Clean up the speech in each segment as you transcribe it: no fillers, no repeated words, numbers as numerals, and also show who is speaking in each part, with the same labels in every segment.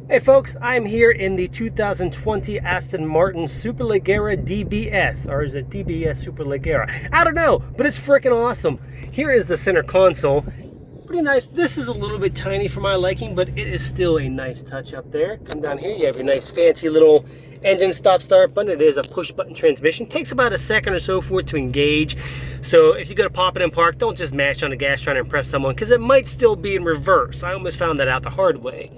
Speaker 1: Hey folks, I'm here in the 2020 Aston Martin Superleggera DBS, or is it DBS Superleggera? I don't know, but it's freaking awesome. Here is the center console. Pretty nice. This is a little bit tiny for my liking, but it is still a nice touch up there. Come down here, you have your nice fancy little engine stop-start button. It is a push-button transmission. Takes about a second or so for it to engage. So if you go to pop it in park, don't just mash on the gas trying to impress someone, because it might still be in reverse. I almost found that out the hard way.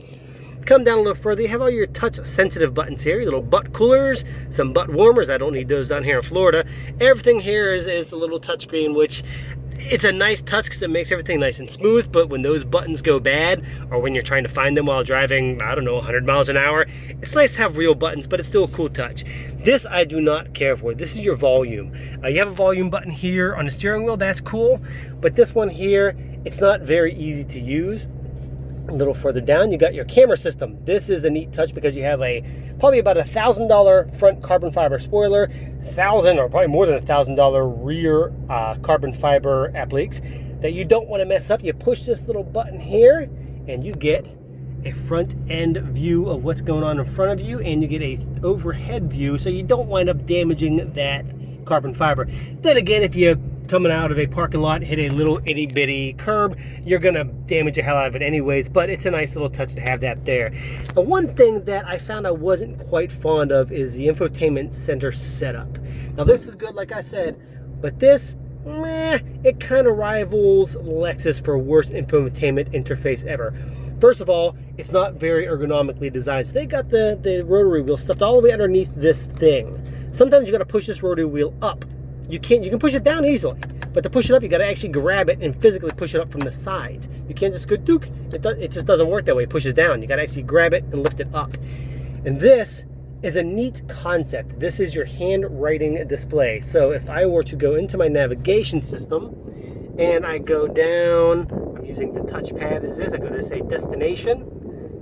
Speaker 1: Come down a little further, you have all your touch sensitive buttons here, your little butt coolers, some butt warmers. I don't need those down here in Florida. Everything here is the little touch screen, which it's a nice touch because it makes everything nice and smooth, but when those buttons go bad, or when you're trying to find them while driving, I don't know, 100 miles an hour, it's nice to have real buttons, but it's still a cool touch. This I do not care for. This is your volume. You have a volume button here on the steering wheel, that's cool, but this one here, it's not very easy to use. A little further down, you got your camera system. This is a neat touch because you have probably about $1,000 front carbon fiber spoiler, or probably more than $1,000 rear carbon fiber appliques that you don't want to mess up. You push this little button here and you get a front end view of what's going on in front of you, and you get a overhead view so you don't wind up damaging that carbon fiber. Then again, if you coming out of a parking lot, hit a little itty bitty curb, you're gonna damage the hell out of it anyways, but it's a nice little touch to have that there. The one thing that I found I wasn't quite fond of is the infotainment center setup. Now this is good, like I said, but this, it kind of rivals Lexus for worst infotainment interface ever. First of all, it's not very ergonomically designed. So they got the rotary wheel stuffed all the way underneath this thing. Sometimes you gotta push this rotary wheel up. You can push it down easily, but to push it up, you got to actually grab it and physically push it up from the sides. You can't just go dook. It just doesn't work that way. It pushes down. You got to actually grab it and lift it up. And this is a neat concept. This is your handwriting display. So if I were to go into my navigation system and I go down, I'm using the touchpad as this. I go to say destination.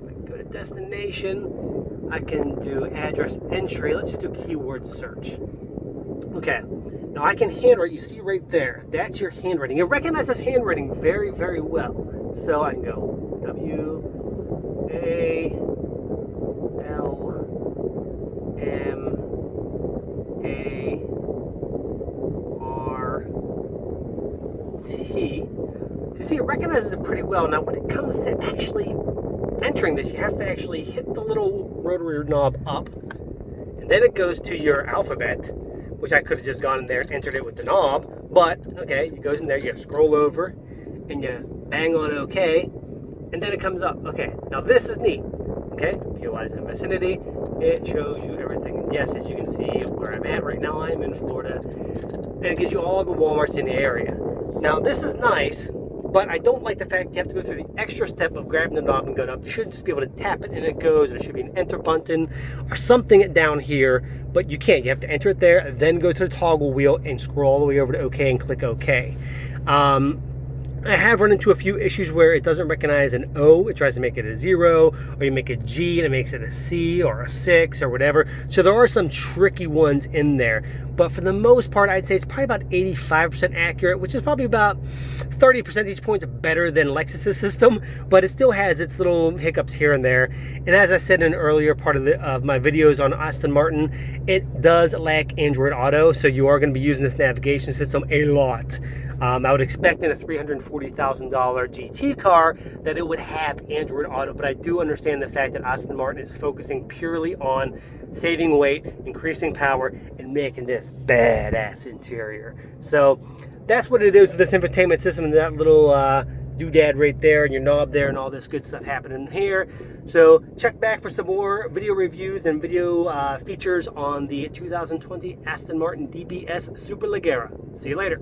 Speaker 1: I go to destination. I can do address entry. Let's just do keyword search. Okay, now I can handwrite, you see right there, that's your handwriting. It recognizes handwriting very, very well. So I can go W-A-L-M-A-R-T. You see, it recognizes it pretty well. Now when it comes to actually entering this, you have to actually hit the little rotary knob up, and then it goes to your alphabet, which I could have just gone in there and entered it with the knob, but okay, you go in there, you scroll over, and you bang on OK, and then it comes up. Okay, now this is neat. Okay, POI's in vicinity, it shows you everything. And yes, as you can see where I'm at right now, I'm in Florida, and it gives you all the Walmarts in the area. Now this is nice, but I don't like the fact you have to go through the extra step of grabbing the knob and going up. You should just be able to tap it and it goes. There should be an enter button or something down here, but you can't. You have to enter it there, then go to the toggle wheel and scroll all the way over to OK and click OK. I have run into a few issues where it doesn't recognize an O. It tries to make it a 0, or you make a G and it makes it a C or a 6 or whatever. So there are some tricky ones in there. But for the most part, I'd say it's probably about 85% accurate, which is probably about 30 percentage points better than Lexus's system, but it still has its little hiccups here and there. And as I said in an earlier part of my videos on Aston Martin, it does lack Android Auto, so you are going to be using this navigation system a lot. I would expect in a $340,000 GT car that it would have Android Auto, but I do understand the fact that Aston Martin is focusing purely on saving weight, increasing power, and making this badass interior. So that's what it is with this infotainment system, and that little doodad right there and your knob there and all this good stuff happening here. So check back for some more video reviews and video features on the 2020 Aston Martin DBS Superleggera. See you later.